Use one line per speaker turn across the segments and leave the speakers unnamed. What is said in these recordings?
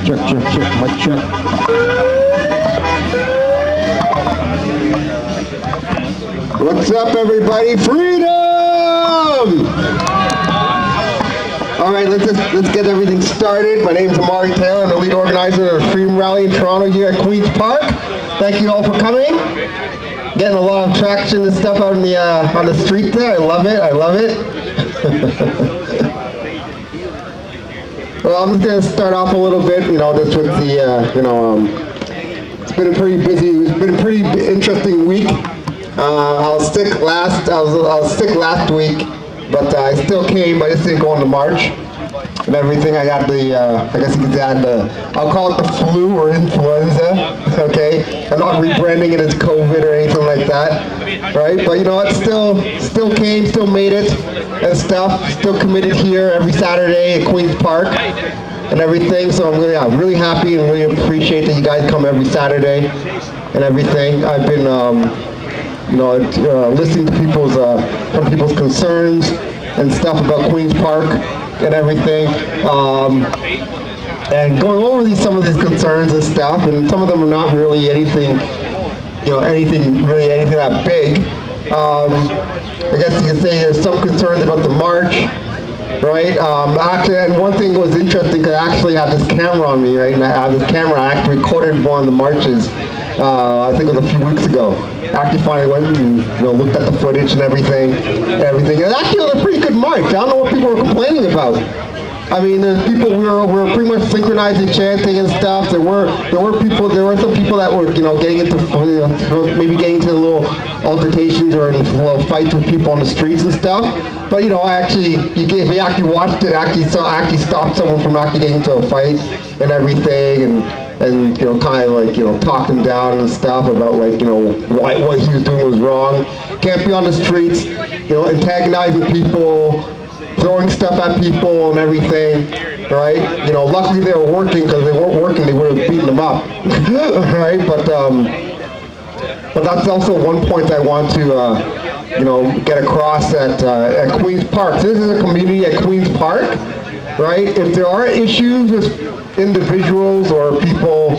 check, mic check. What's up, everybody? Freedom! All right, let's get everything started. My name is Omari. I'm the lead organizer of the Freedom Rally in Toronto here at Queen's Park. Thank you all for coming. Getting a lot of traction and stuff out on the street there. I love it. I love it. Well, I'm just going to start off a little bit, just with the, it's been a pretty interesting week. I was sick last week, but I still came. I just didn't go into March and everything. I got the, I guess you could say, I'll call it the flu or influenza. Okay, I'm not rebranding it as COVID or anything like that, right? But you know what? Still came, still made it and stuff. Still committed here every Saturday at Queen's Park and everything. So I'm really happy and really appreciate that you guys come every Saturday and everything. I've been listening to some people's concerns and stuff about Queen's Park and everything, and going over some of these concerns and stuff, and some of them are not really anything that big. I guess you could say there's some concerns about the march, right? Actually, and one thing was interesting because I actually have this camera on me, right? And I have this camera. I actually recorded one of the marches. I think it was a few weeks ago. I actually finally went and looked at the footage and everything. And actually, it was a pretty good march. I don't know what people were complaining about. I mean, there's people we were pretty much synchronizing, chanting and stuff. There were some people that were getting into maybe getting into little altercations or little fights with people on the streets and stuff. But if you actually watched it, actually stopped someone from actually getting into a fight and everything, and kind of talk him down and stuff about what he was doing was wrong. Can't be on the streets, antagonizing people, throwing stuff at people and everything, right? Luckily they were working, because if they weren't working, they would have beaten them up, right? But that's also one point I want to get across at Queen's Park. So this is a community at Queen's Park, right? If there are issues with individuals or people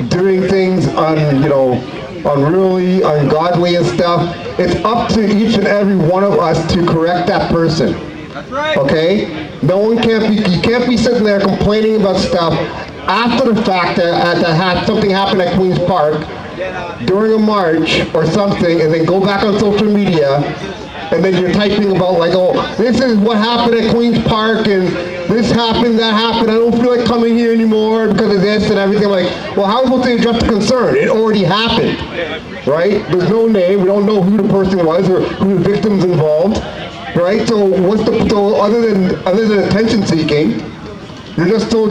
doing things unruly, ungodly and stuff, it's up to each and every one of us to correct that person. That's right. Okay? You can't be sitting there complaining about stuff after the fact that something happened at Queen's Park during a march or something, and then go back on social media and then you're typing about this is what happened at Queen's Park, and this happened, that happened, I don't feel like coming here anymore because of this and everything. Well, how are we supposed to address the concern? It already happened, right? There's no name, we don't know who the person was or who the victim's involved, right? So other than attention seeking, you're just on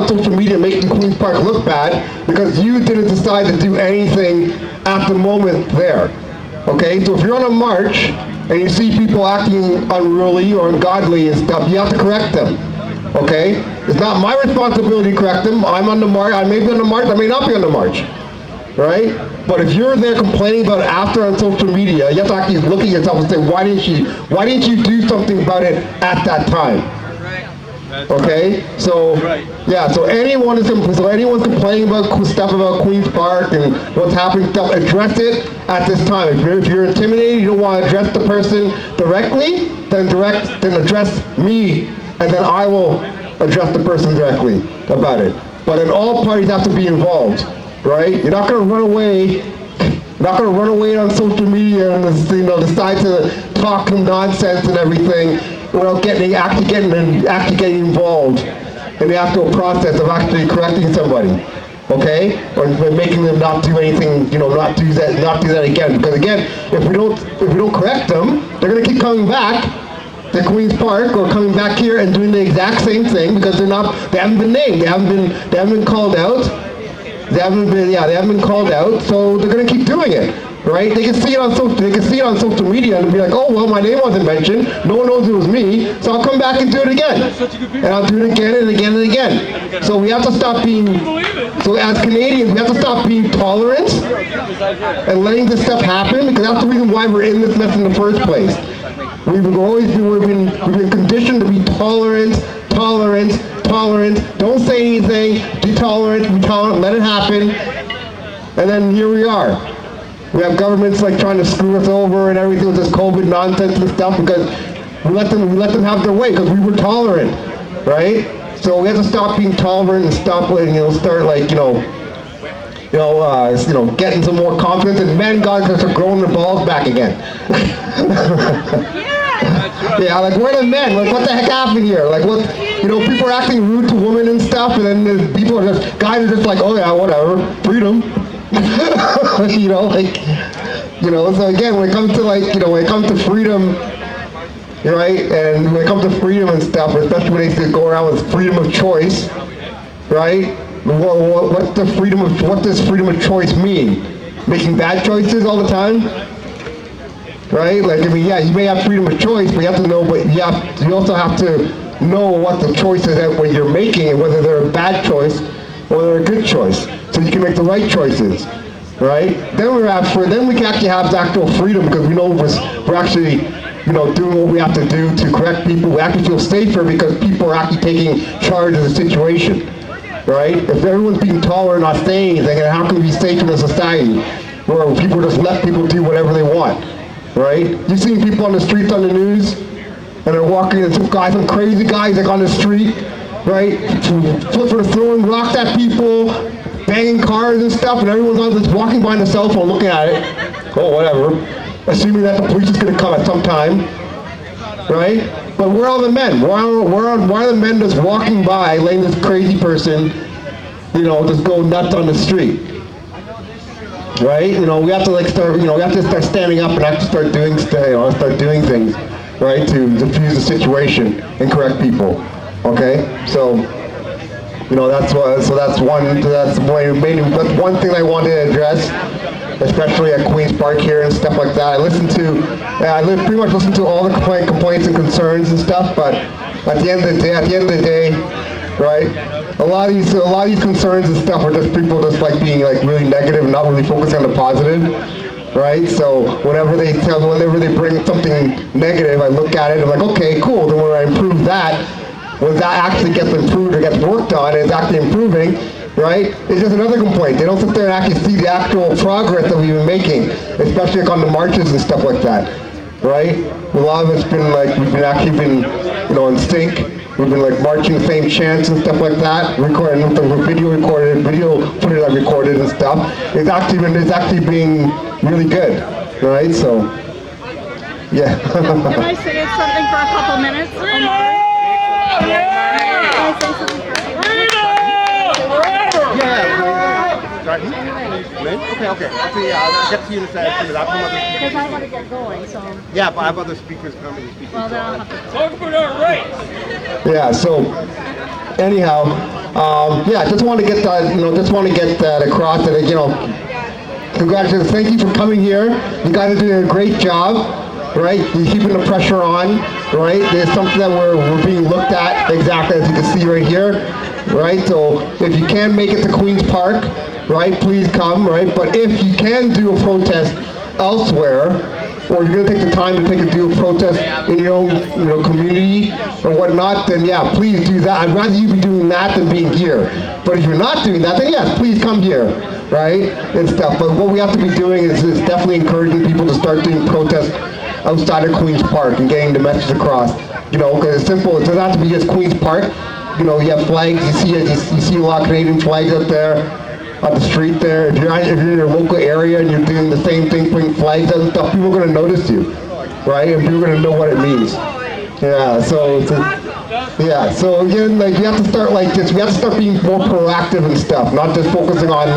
social media making Queen's Park look bad because you didn't decide to do anything at the moment there. Okay, so if you're on a march and you see people acting unruly or ungodly and stuff, you have to correct them. Okay? It's not my responsibility to correct them. I'm on the march. I may be on the march. I may not be on the march. Right? But if you're there complaining about it after on social media, you have to actually look at yourself and say, why didn't you do something about it at that time? Okay, so so anyone's complaining about stuff about Queen's Park and what's happening, address it at this time. If you're intimidated, you don't want to address the person directly, then address me, and then I will address the person directly about it. But then all parties have to be involved, right? You're not going to run away. Not going to run away on social media and decide to talk nonsense and everything without actually getting involved in the actual process of actually correcting somebody, okay? Or making them not do anything, not do that again. Because again, if we don't correct them, they're going to keep coming back to Queen's Park or coming back here and doing the exact same thing because they haven't been named, they haven't been called out. They haven't been called out, so they're going to keep doing it, right? They can see it on social media and be like, oh well, my name wasn't mentioned. No one knows it was me, so I'll come back and do it again, and I'll do it again and again and again. So we have to stop being. So as Canadians, we have to stop being tolerant and letting this stuff happen, because that's the reason why we're in this mess in the first place. We've been conditioned to be tolerant, tolerance, don't say anything, be tolerant, let it happen, and then here we are. We have governments like trying to screw us over and everything with this COVID nonsense and stuff because we let them have their way because we were tolerant, right? So we have to stop being tolerant and stop letting, start like, getting some more confidence, and men gotta start growing their balls back again. Yeah, like where are the men? Like what the heck happened here? Like what? People are acting rude to women and stuff, and then people are just guys are just like, oh yeah, whatever, freedom. So again, when it comes to when it comes to freedom, right? And when it comes to freedom and stuff, especially when they go around with freedom of choice, right? What does freedom of choice mean? Making bad choices all the time? Right? Like, yeah, you may have freedom of choice, but you have to know, you also have to know what the choices that what you're making and whether they're a bad choice or they're a good choice. So you can make the right choices. Right? Then we can actually have actual freedom because we know we're actually doing what we have to do to correct people. We actually feel safer because people are actually taking charge of the situation. Right? If everyone's being tolerant, not saying anything, then how can we be safe in a society where people just let people do whatever they want? Right? You've seen people on the streets on the news, and they're walking, and some crazy guys like on the street, right? Throwing rocks at people, banging cars and stuff, and everyone's just walking behind the cell phone looking at it. Oh, whatever. Assuming that the police is going to come at some time. Right? But where are all the men? Why are the men just walking by, letting this crazy person, just go nuts on the street? Right? We have to start standing up and actually start doing things, right, to diffuse the situation and correct people. Okay? So, that's one thing I wanted to address, especially at Queen's Park here and stuff like that. I pretty much listen to all the complaints and concerns and stuff, but at the end of the day, right, a lot of these concerns and stuff are just people just like being like really negative and not really focusing on the positive, right? So whenever they bring something negative, I look at it and I'm like, okay, cool, then when I improve that, when that actually gets improved or gets worked on and it's actually improving, right? It's just another complaint. They don't sit there and actually see the actual progress that we've been making, especially like on the marches and stuff like that, right? A lot of it's been like, we've been in sync. We've been like marching the same chants and stuff like that, recording with the video footage I recorded and stuff. It's actually being really good, right? So, yeah.
Can I say something for a couple minutes, Omari? Can I say something for a couple minutes?
Okay. Actually, I'll get to you in a second.
Because I want to get going, so.
Yeah, but I have other speakers coming.
Well, then I'll have to.
Talk about our rights.
Yeah. So, anyhow, just want to get that across. That congratulations. Thank you for coming here. You guys are doing a great job. Right? You're keeping the pressure on. Right? There's something that we're being looked at exactly as you can see right here. Right? So if you can make it to Queen's Park, right, please come, right? But if you can do a protest elsewhere, or you're going to take the time to do a protest in your own community or whatnot, then yeah, please do that. I'd rather you be doing that than being here. But if you're not doing that, then yes, please come here, right, and stuff. But what we have to be doing is definitely encouraging people to start doing protests outside of Queen's Park and getting the message across. Because it's simple. It doesn't have to be just Queen's Park. You have flags. You see a lot of Canadian flags out there on the street there. If you're in your local area and you're doing the same thing, putting flags out and stuff, people are going to notice you, right? And people are going to know what it means. Yeah. So again, like we have to start like this. We have to start being more proactive and stuff, not just focusing on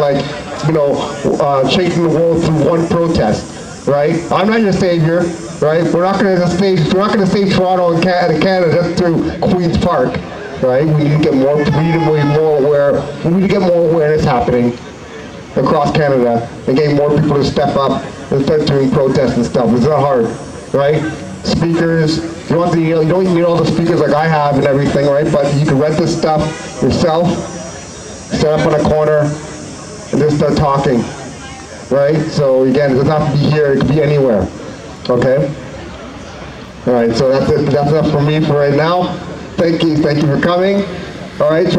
chasing the world through one protest, right? I'm not your savior, right? We're not going to save Toronto and Canada just through Queen's Park. Right? We need to get more. We need to get more awareness happening across Canada and getting more people to step up and start doing protests and stuff. It's not hard, right? Speakers. You don't need all the speakers like I have and everything, right? But you can rent this stuff yourself, set up on a corner, and just start talking, right? So again, it doesn't have to be here. It could be anywhere. Okay. All right. So that's enough for me for right now. Thank you for coming. All right. So